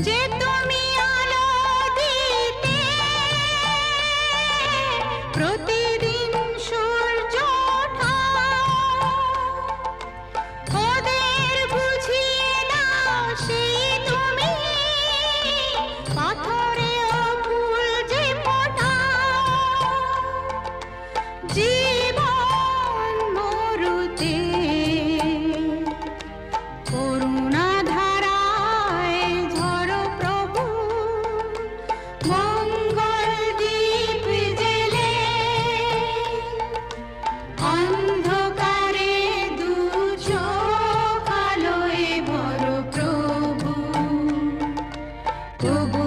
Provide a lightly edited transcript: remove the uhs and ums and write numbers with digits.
যে তুমি আলো দিতে প্রতিদিন সূর্য ওঠা, ওদের বুঝিয়ে দাও সেই তুমি পাথরেও ফুল যে ফোটাও। জীবন মরুতে করুণা ধারায় ঝরো প্রভু, মঙ্গল দীপ জেলে অন্ধকারে দু চোখ আলোয় ভরো প্রভু। তবু